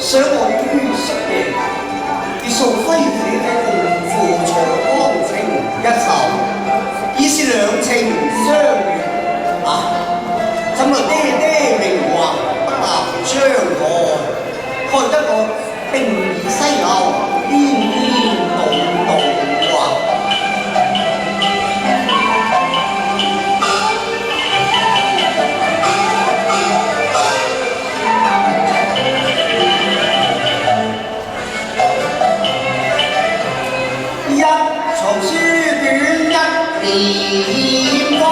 想我於宿營，以素輝寫嘅共赴長江情一首，已是兩情相悅啊！怎來爹爹名橫不能相愛，害得我並以西流顛顛倒倒啊！一藏書卷一簾花，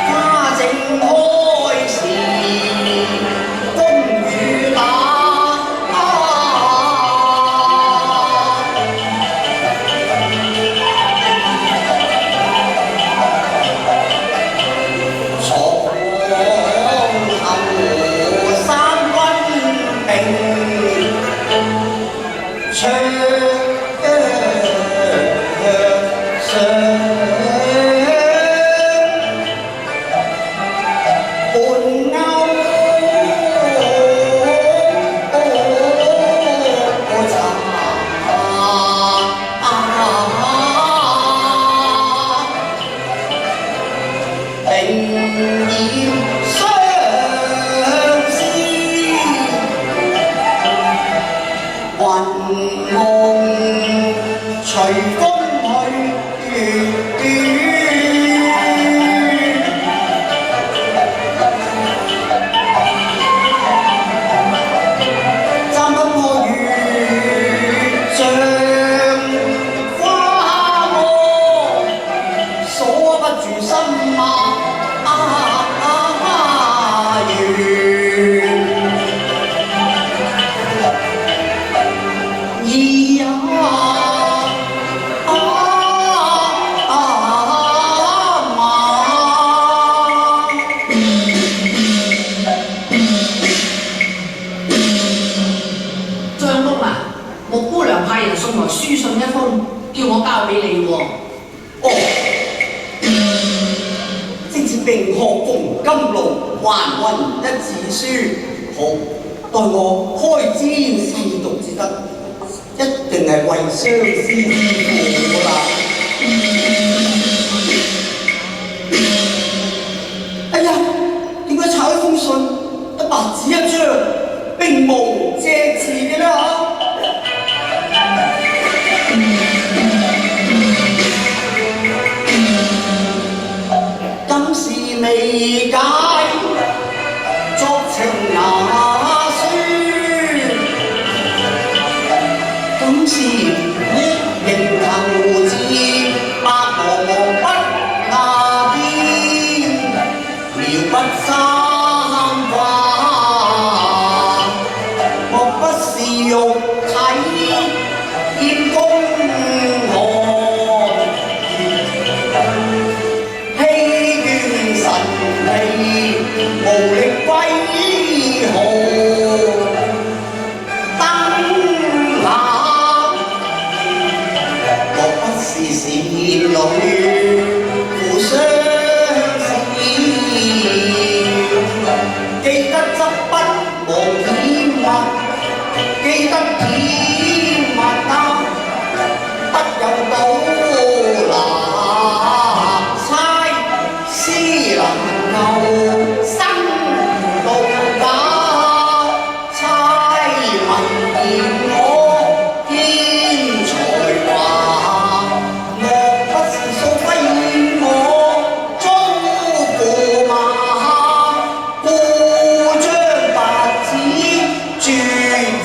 花正開時風雨打。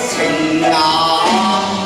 情啊！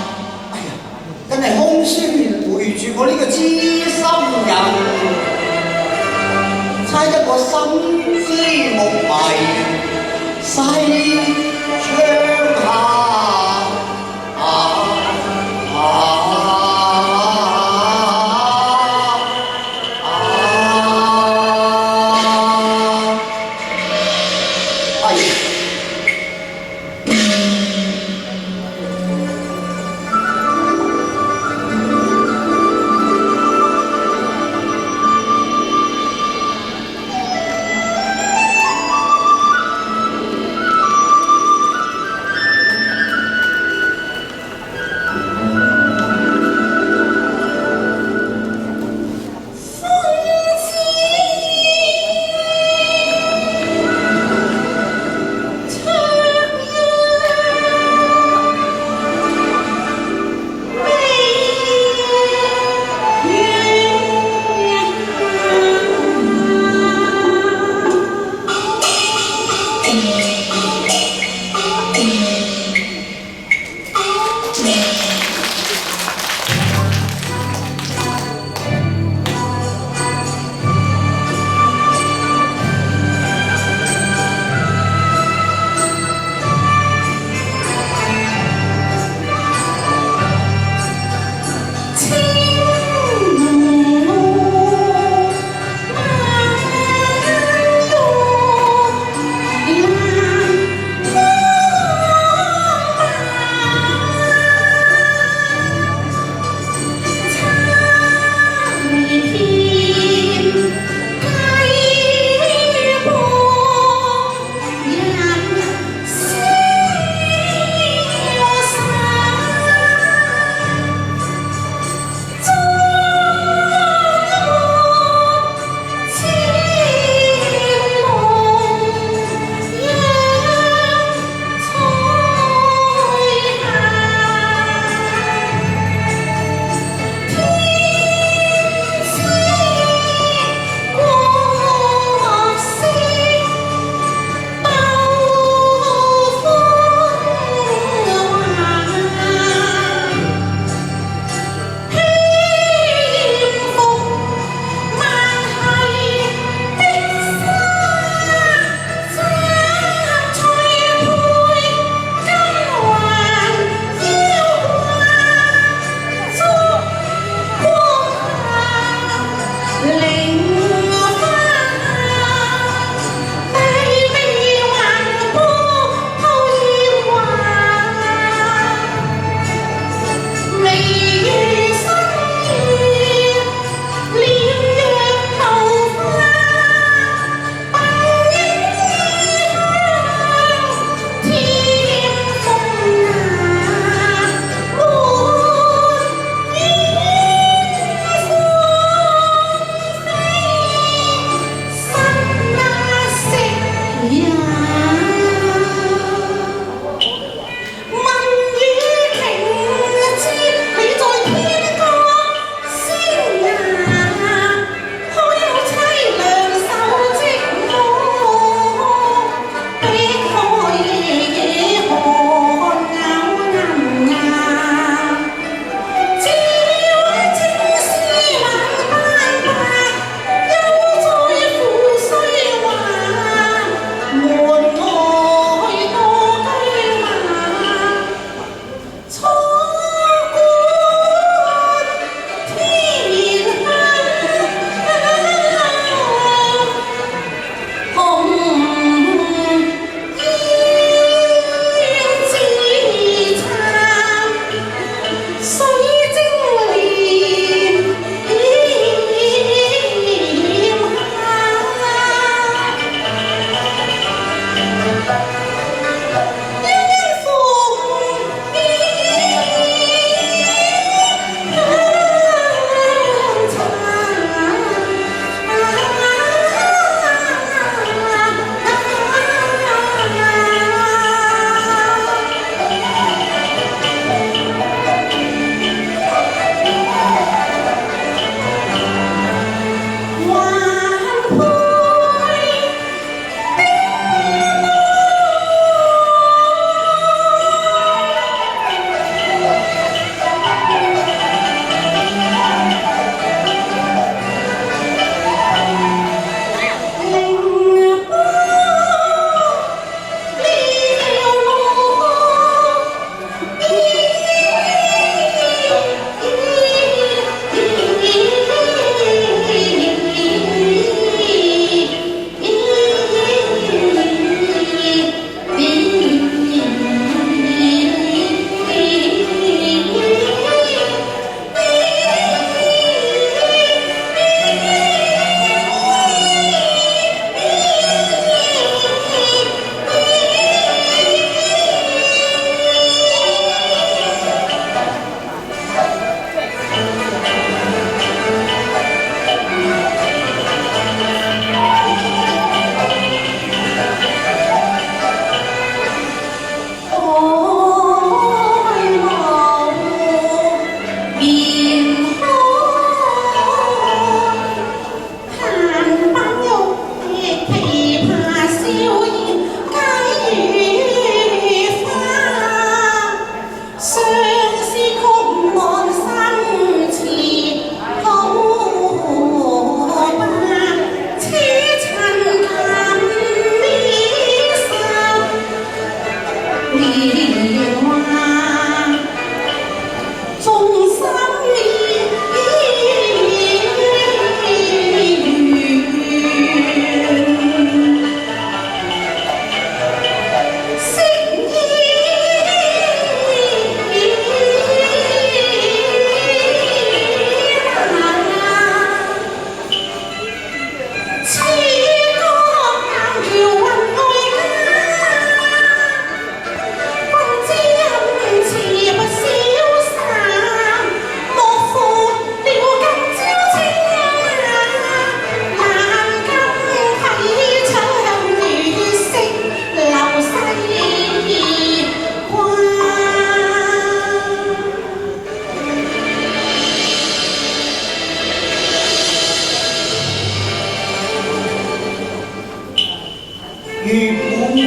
月本平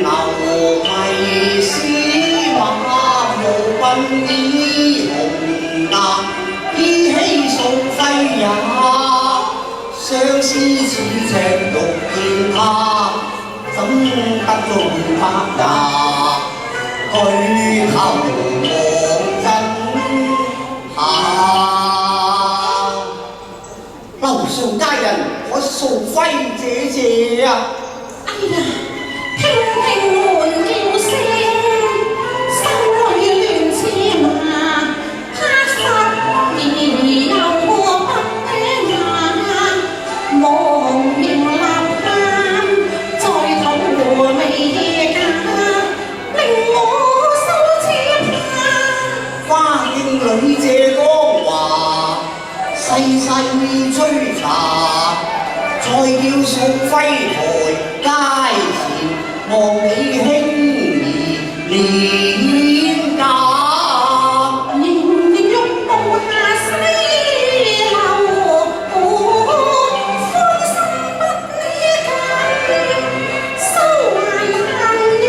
流迷思畫，無君衣紅顏，依稀素輝也。相思似赤玉見他，怎得中百也？舉頭望真下，樓上佳人可素輝姐姐啊！哎呀，聽聽門叫聲，心裏亂似麻，他發兒又不雅，忘形立盼，在途未嫁，令我羞恥怕。花徑裏借光華，細細吹茶，再叫素輝台街前望你輕兒臉頰，年年玉步下西樓，歡心不理解，收懷恨意。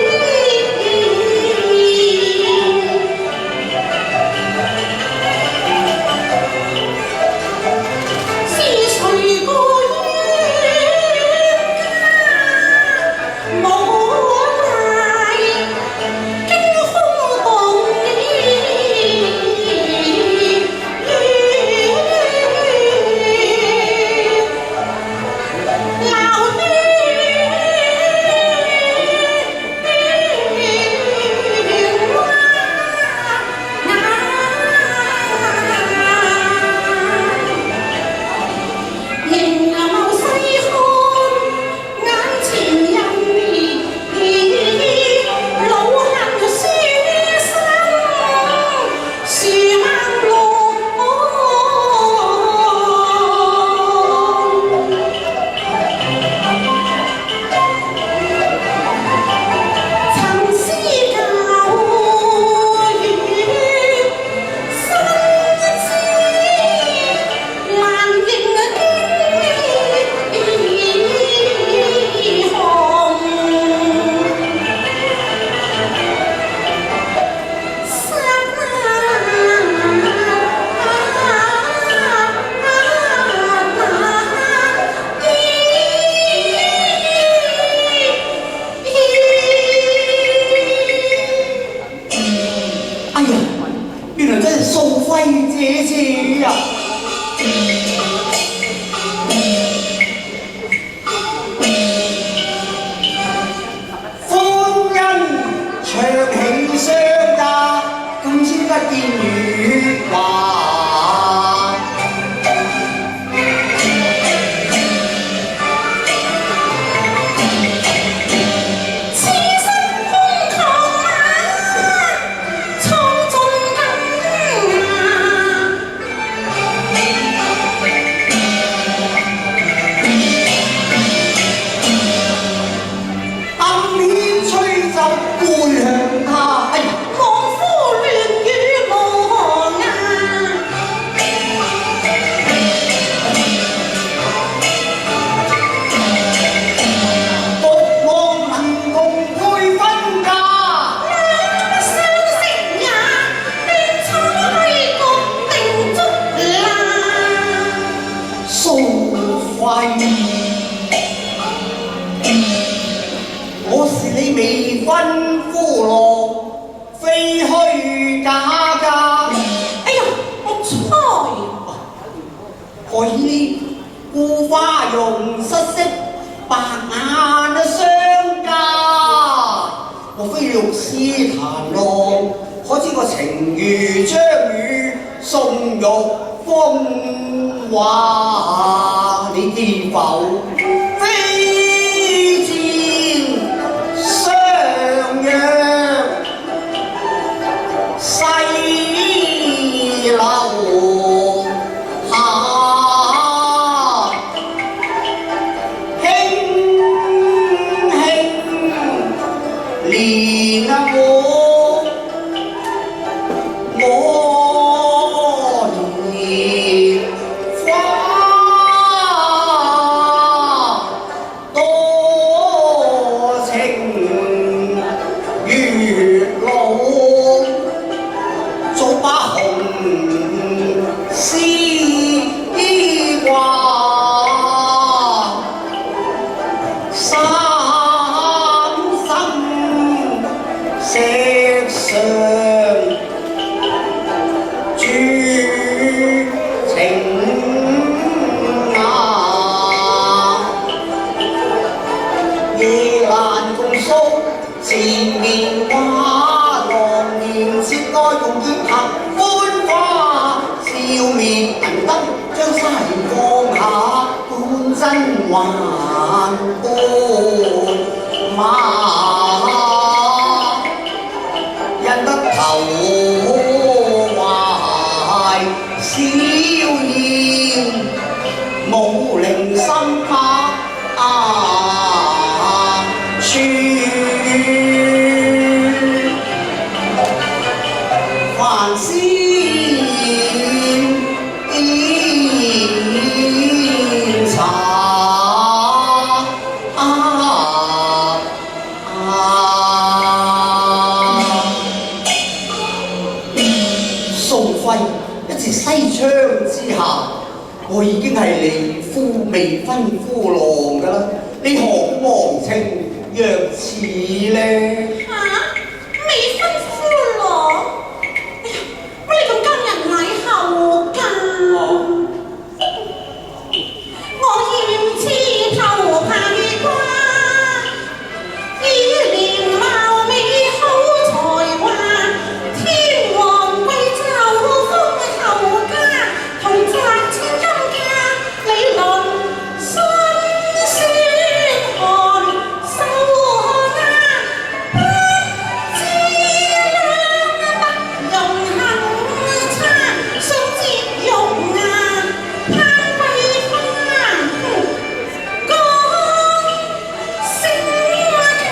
是誰故姐姐呀、歡欣長喜相嫁，今宵不見月華。此生空求馬，蒼盡金牙。暗戀吹奏觀向他，哎呀！望夫亂與無容失色，白眼的商家。莫非玉絲檀浪，可知個情如章羽送玉風華？你知否？非戰相約，西樓下，輕輕憐我蓮花，多情月老，早把紅絲掛，三生石上注情夜闌共宿前面畫，狼年接待用葉行歡花，笑滅銀燈將沙簾放下，半真還半馬，因得頭懷笑顏，無靈心魄處。繁星茶宋徽一字西窗之下，我已經係離夫未婚夫郎㗎啦，你何忘情若此呢？未婚夫郎？乜你咁今日禮後㗎？我厭痴頭排掛，以年貌美好才華，天王貴胄封侯家，同擲千金價，你論新鮮寒手壓，不知量不容行差，想節容攀桂花，講聲價，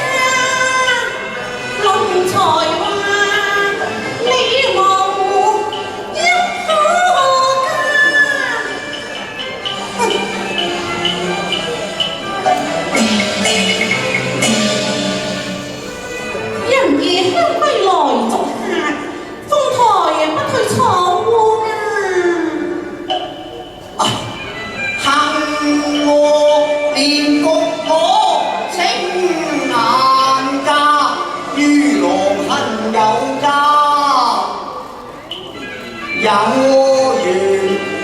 論才華，你無一可加。人夜香歸來逐客，風台不退錯烏鴉。恨我連局我清顏家，於狼恨有家，有緣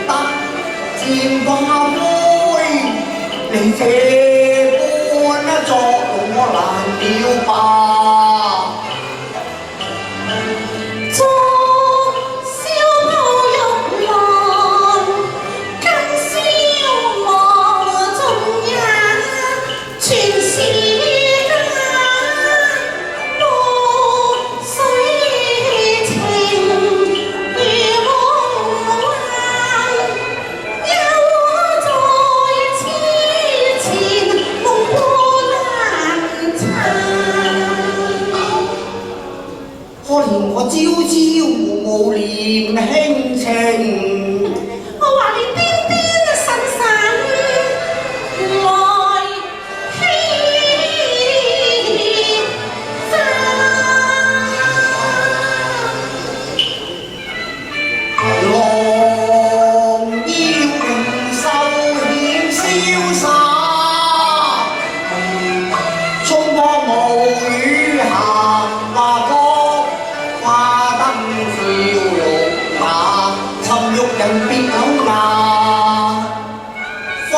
得見花妹，你這般作弄我難了吧？昨宵泡玉蘭，今宵望盡也全是假，落水情如夢幻，又在痴前夢破難殘。可憐我朝朝暮念輕情，我話你邊邊神神來欺詐。狼腰獸險瀟灑，衝破無雨下，華國花燈照玉馬，尋玉人別有牙。花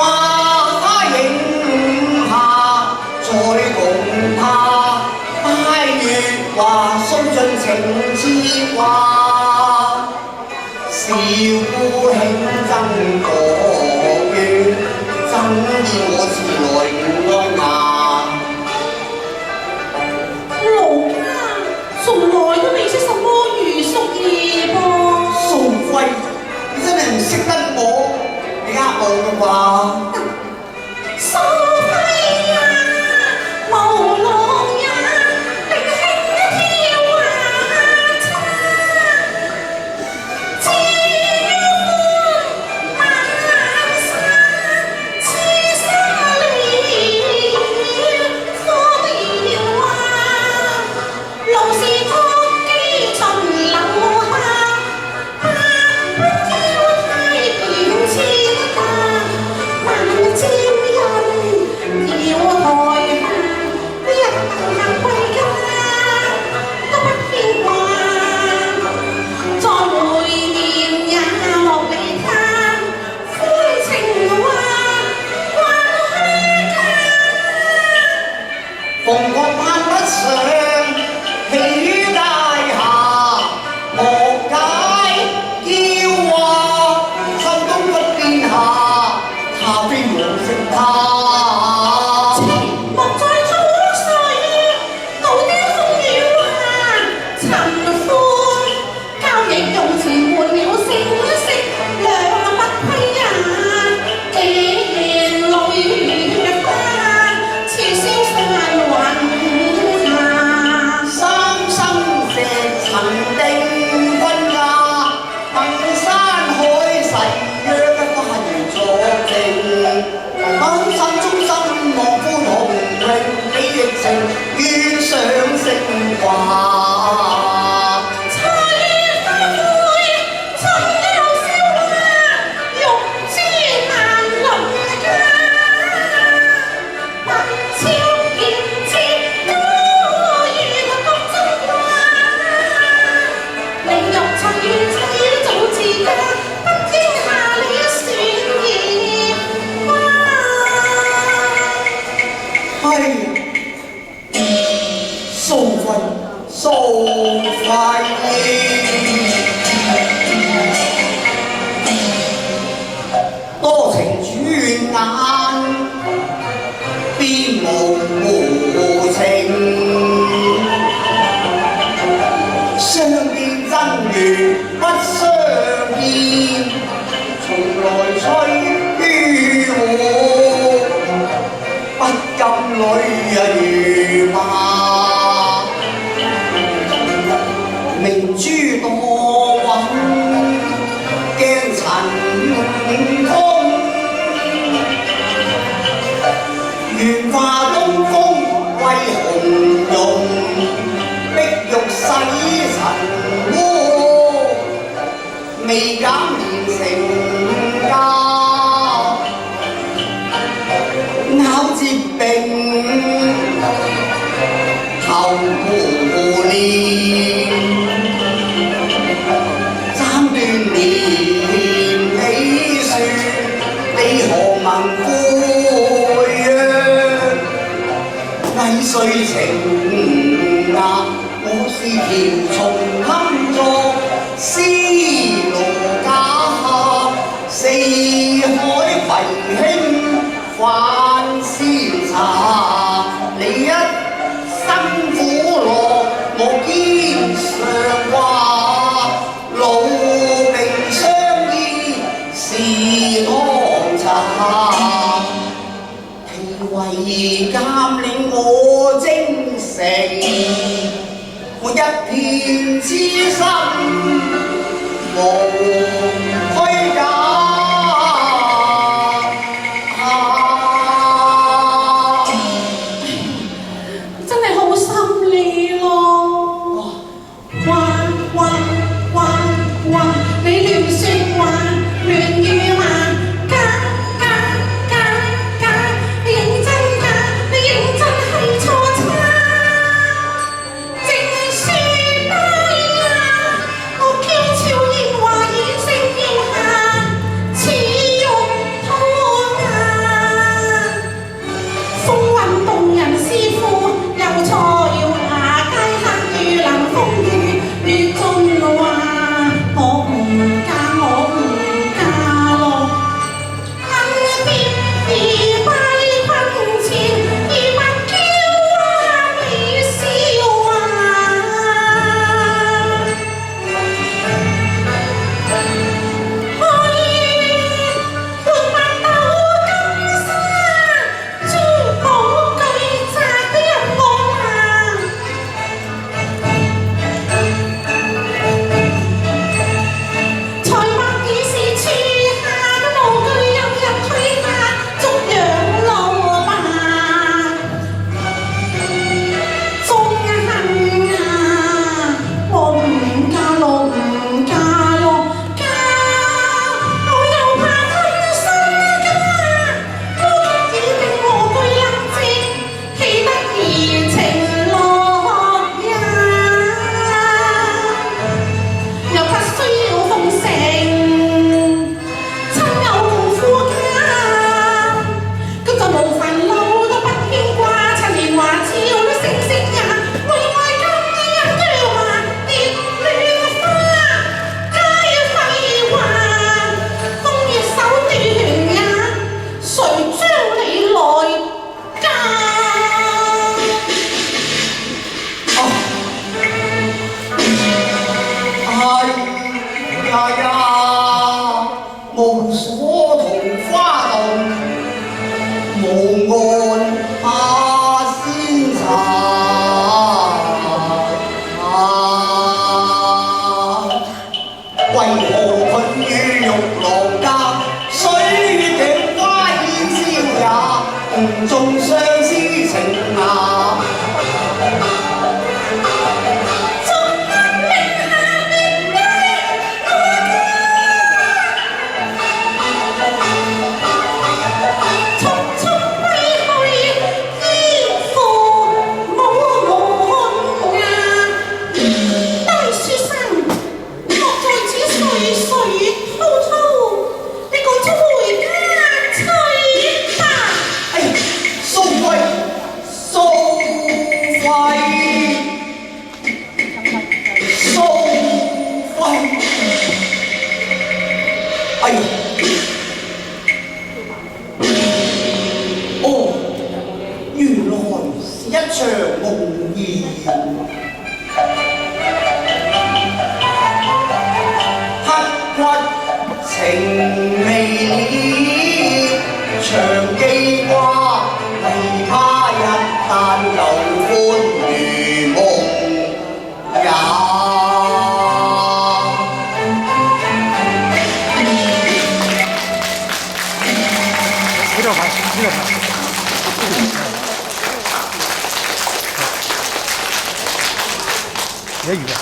話須盡情切話，少孤輕爭國怨，爭厭我自來唔愛牙。老家從來都未識什麼余淑儀噃。素輝，你真係唔識得我，你呃我嘅話。素輝啊，無路呀，定興一跳下叉，只要歡萬山，痴心了火苗啊，路是禿機巡樓下，百般挑剔便似得萬尖印要台下，一行歸家都不牽掛，再會面也落嚟探，歡情話掛虛假。鳳閣攀不上喜階下，莫解嬌話，秋冬不變下，他非我識他。莫在早睡，倒啲風雨話，尋歡交易用詞換了聲色，兩不批人，既然淚花，似消散雲下。三生石曾定婚嫁，問山海誓約花園作證。安心中心望歡紅榮，你亦情願上升華。茶餘飯會盡有笑話，欲知難鄰家。白朝言節都如各真話，你若曾願妻早自家，不應下了船兒花。係素輝，素輝，多情轉眼，邊無無情，相見爭緣不相見，從來催於我。不禁淚如麻，明珠多穩，驚塵空。願化東風歸紅容，碧玉洗塵污，未減連成家。咬接並後胡連，斬斷連理樹，你何聞悔啊？偽碎情壓，我是條蟲堪作絲羅架，四海為兄泛鮮茶，你一生苦樂我肩上掛，老命相依是當茶，脾胃鑑令我精誠，我一片痴心無虛假。真係好心理咯！哇哇哇哇！你亂説話，亂語話，假假假假！你認真假？你認真係錯差。正説低呀，我嬌俏言話掩飾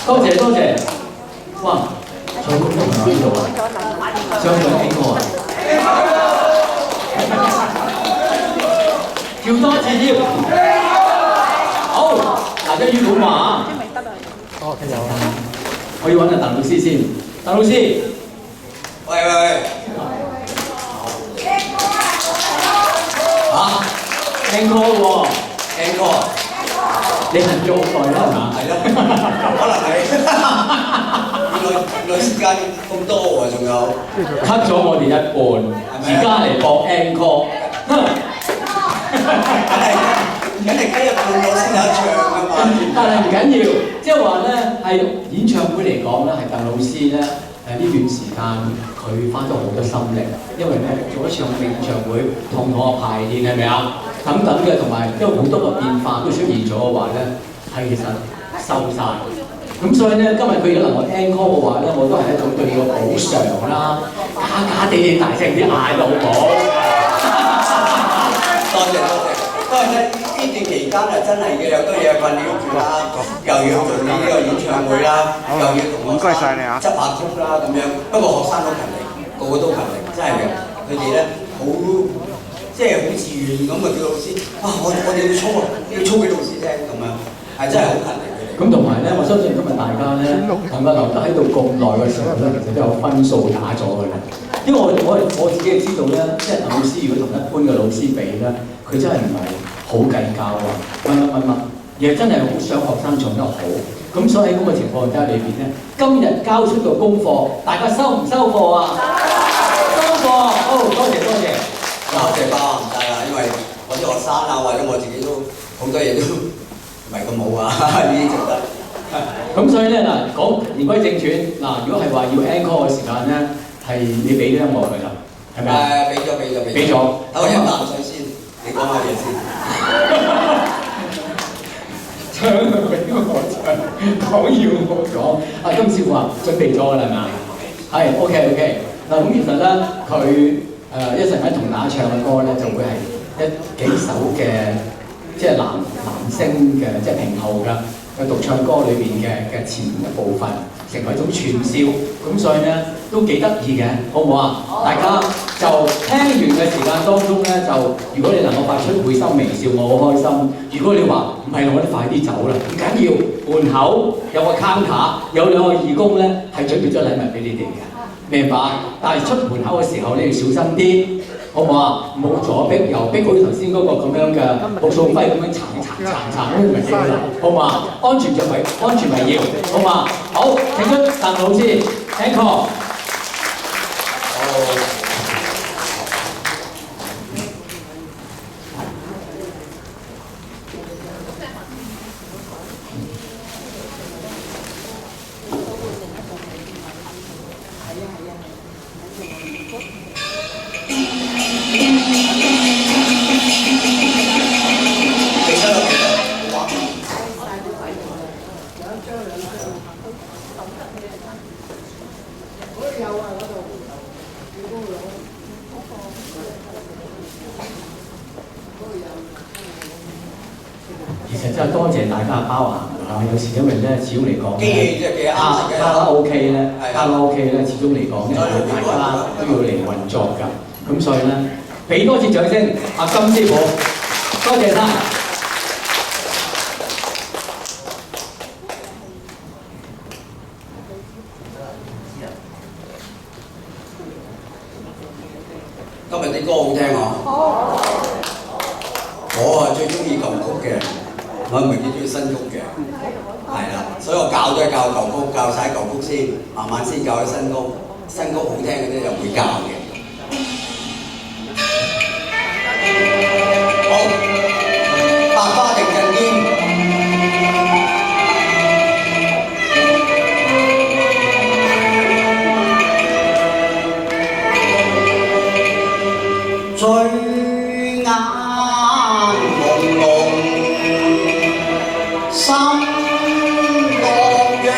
多謝多謝，哇！唱功都唔喺度啊，唱咗幾個啊？叫多次添，好，大家要講話啊！我要揾阿鄧老師先，鄧老師，喂，嚇 encore 喎 ，encore，你行咗好耐啦係嘛？係咯，可能係。原來時間咁多喎，仲有 cut 咗我哋一半，而家嚟播 encore，梗係雞一半我先有得唱㗎嘛。但係唔緊要，即係話咧係演唱會嚟講咧，係鄧老師咧呢段時間佢花咗好多心力，因為咧做一場演唱會同我排練係咪啊？等等嘅，同埋因為好多個變化都出現咗嘅話咧，係其實收晒。咁所以咧，今日佢如果能夠 encore 嘅話咧，我都係一種對你嘅補償啦，假地你大聲啲嗌到好。多謝。不過咧呢段期間啊，真係嘅有多嘢困擾住啦，又要做呢個演唱會啦，又要同學生執下曲啦咁樣。不過學生都勤力，個個都勤力，真係嘅。佢哋咧好即係好自願咁啊，叫老師啊，我哋要操啊，要操俾老師聽咁樣，係真係好勤力。咁同埋咧，我相信今日大家咧能夠留得喺度咁耐嘅時候咧，其實都有分數打咗嘅啦。因為我自己係知道咧，即係老師如果同一般嘅老師比咧，佢真係唔係好計較啊，乜，而係真係好想學生唱得好。咁所以喺咁嘅情況底下裏邊咧，今日交出個功課，大家收唔收課啊？收課，好，多謝。多謝包唔得啦，因為我啲學生啊，或者我自己都好多嘢都唔係咁好啊，呢啲做得。咁所以咧嗱，講言歸正傳嗱，如果係話要 encore 嘅時間咧，係你俾啲音樂佢啦，係咪啊？俾咗。等我飲啖水先，你講下嘢先。唱俾我唱，講要我講。阿金師傅話準備咗㗎啦，係咪啊？係 OK。嗱咁其實咧，佢一陣間同大家唱嘅歌咧，就會係幾首嘅即係男聲嘅即係平號㗎。嘅獨唱歌裏邊嘅前一部分，成為一種串燒，咁所以咧都幾得意嘅，好唔好啊？大家就聽完嘅時間當中咧，就如果你能夠發出會心微笑，我好開心。如果你話唔係，我哋快啲走啦，唔緊要，門口有個 counter，有兩個義工咧係準備咗禮物俾你哋嘅，明白？但係出門口嘅時候，你要小心啲。好唔好啊？冇左逼右逼，好似頭先嗰個咁樣嘅陸素輝咁樣殘咁咪死啦！好唔好啊？安全為要，好嘛？好，請出鄧老師 encore。其實真係多謝大家包涵啊！有時因為咧，始終嚟講咧，卡拉 OK 咧，始終嚟講咧，大家都要嚟運作㗎。咁所以咧，俾多次掌聲，阿金師傅，多謝晒。今日啲歌好聽啊！我啊最中意舊曲嘅，我唔係幾中意新曲嘅，係啦，所以我教都係教舊曲，教晒舊曲先，慢慢先教啲新曲。新曲好聽嗰啲就會教嘅。好，百花定更堅。醉眼朦朧，心樂揚。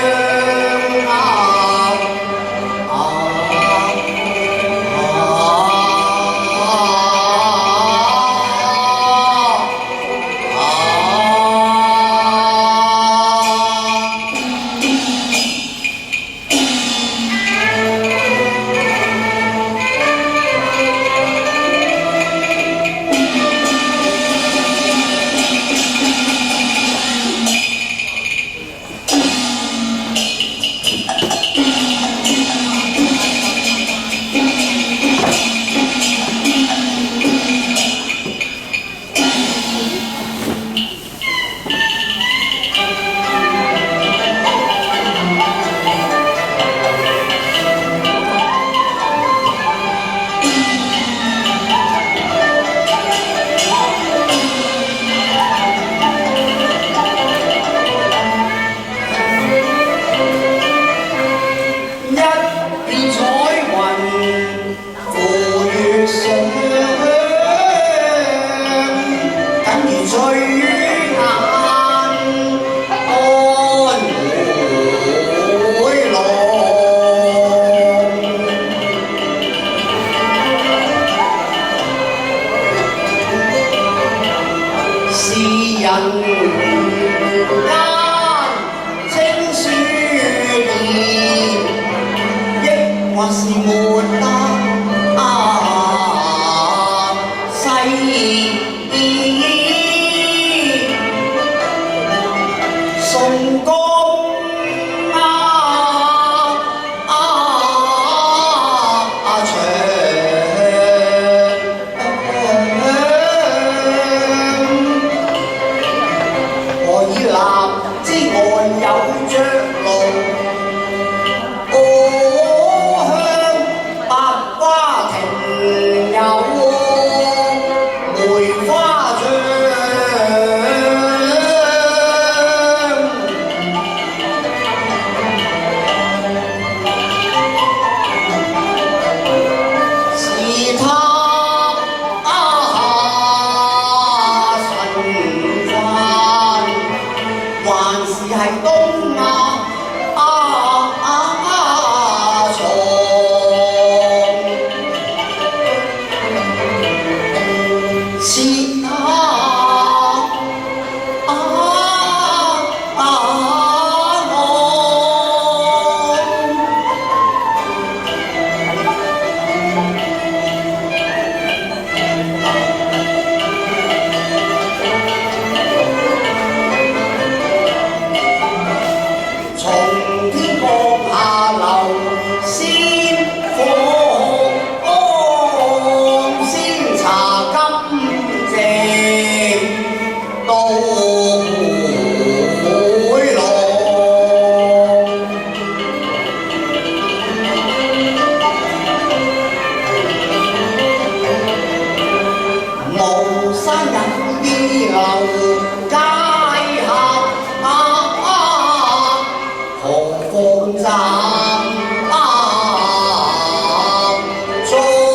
放心做。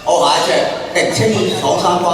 好，下一隻敵清闖三關。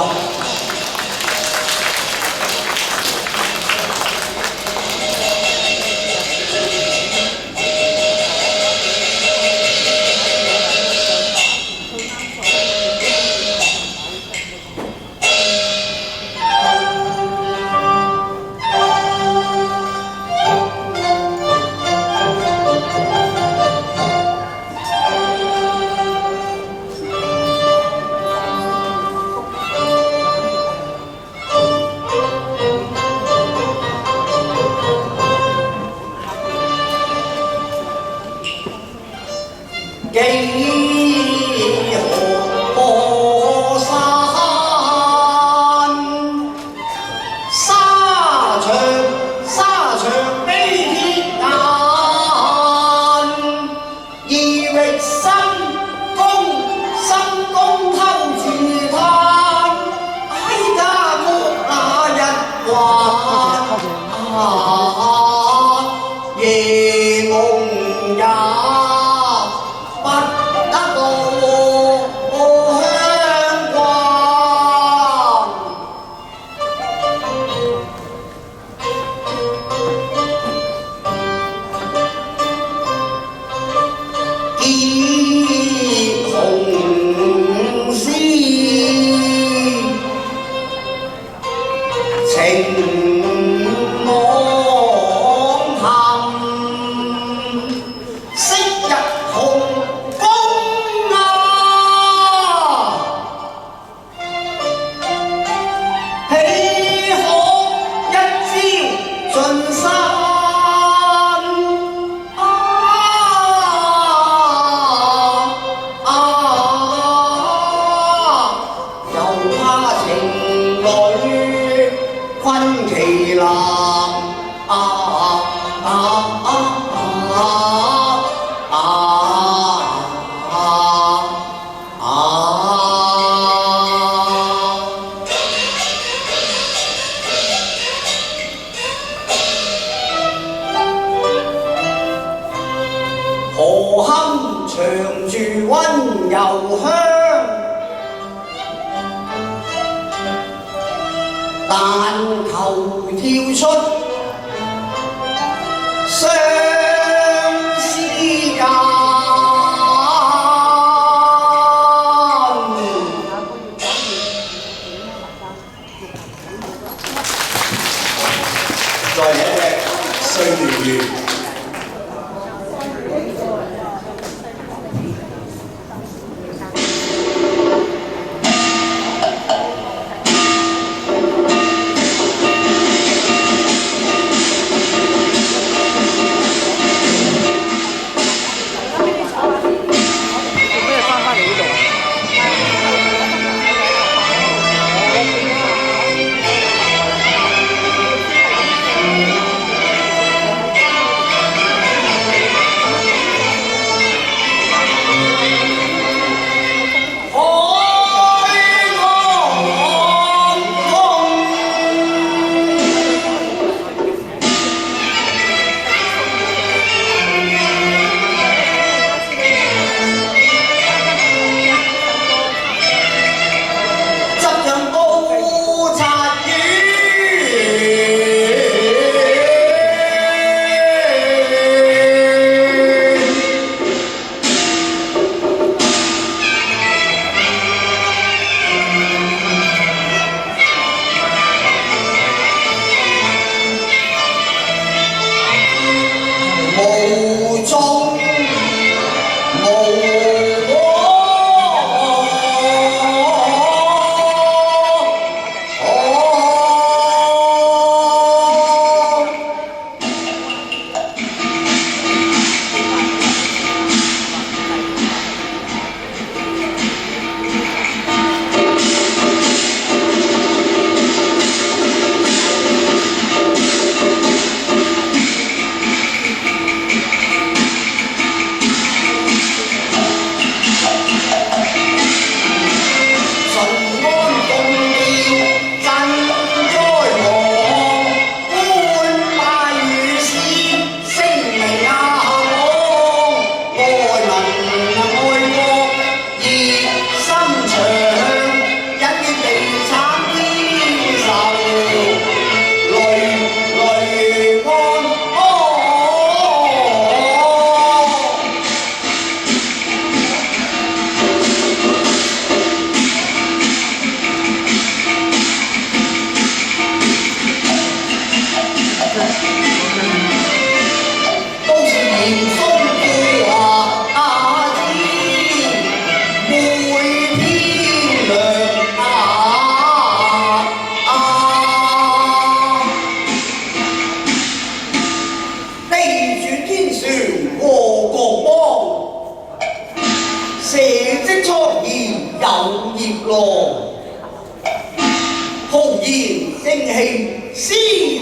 言正氣，思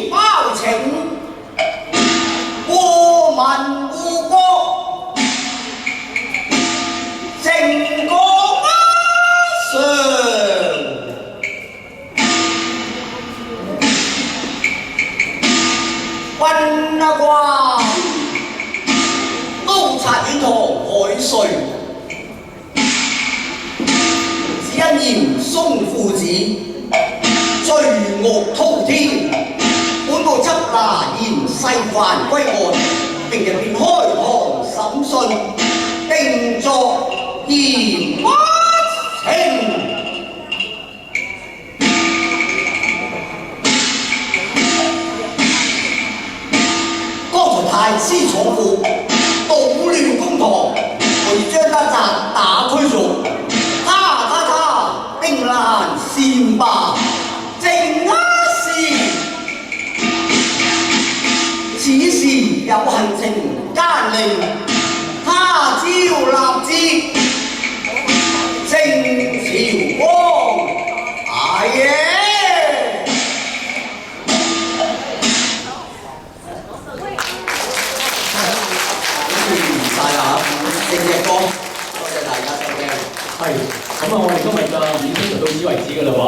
包情，和民護國，成個上。溫啊啩，刀擦影堂海瑞，只因嚴嵩父子罪惡滔天，本部緝拿嚴世蕃歸案，明日便開堂審訊，定作嚴不情。太師闖禍，搗亂公堂，為張家澤打推崇，他定難善罷，靜時，此時有行情奸佞，他朝立志，正朝光，正嘅歌，多謝大家收聽。係，咁啊，我哋今日嘅演出就到此為止㗎啦喎。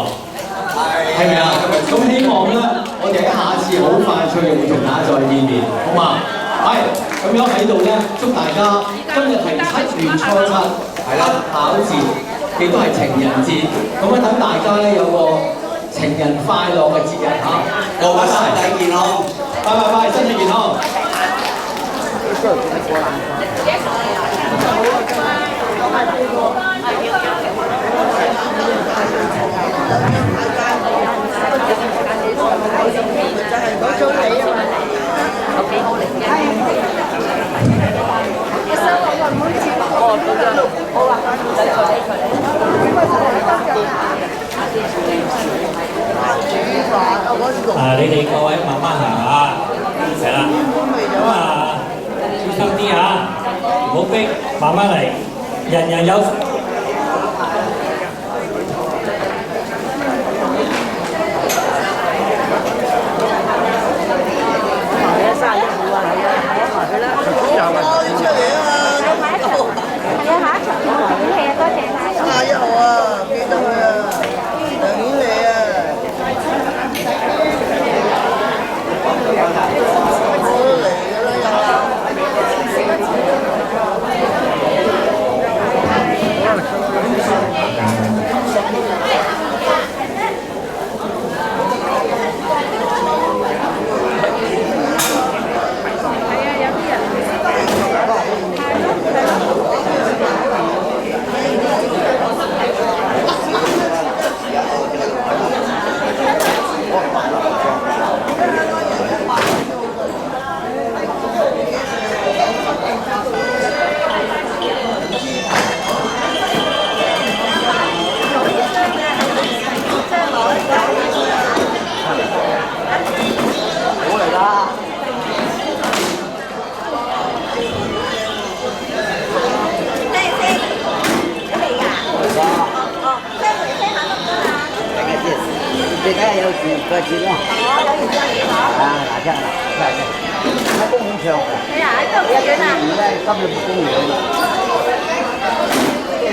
係咪啊？咁希望咧，我哋喺下次好快脆會同大家再見面，好嘛？係，咁樣喺度咧，祝大家今日係7月初7，係啦，考節，亦都係情人節。咁啊，等大家咧有個情人快樂嘅節日嚇，各位身體健康，拜，身體健康。你哋各位慢慢行啊，係啦，咁啊小心啲啊，唔好逼，慢慢嚟，人人有。你睇下有幾個節目？哪天喺公園唱。係啊，喺公園啊。咧今日公園，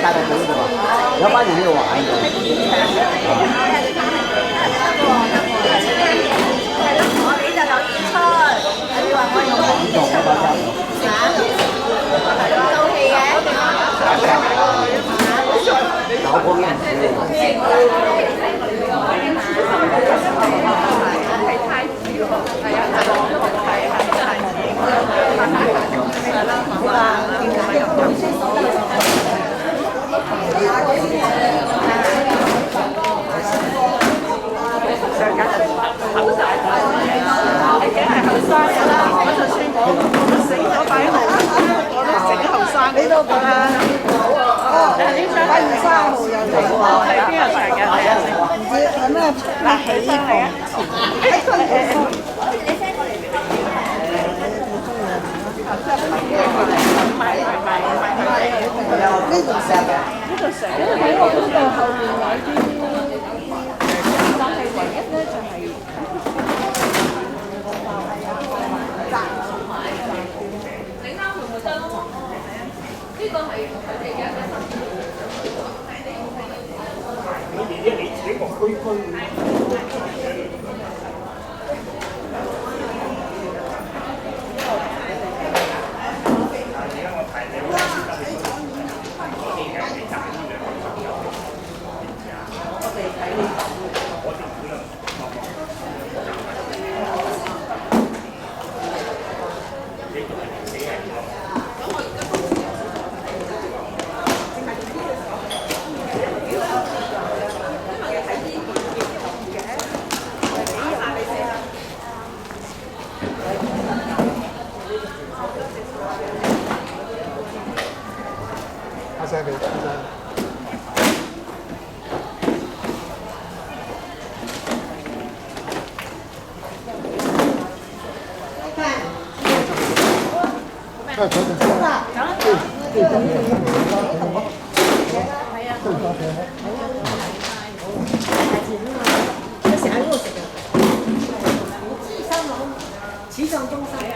大概幾度啊？有班人喺度玩㗎。我哋就有演出，你話我用演出做戲嘅。搞公園你都覺得8月3號有嚟喎，係邊日成嘅？唔知係咩？嗱，起嚟啊！呢度石嘅，呢度石，喺我嗰度後邊有啲，但係唯一咧。晒你。快走走。時尚中心。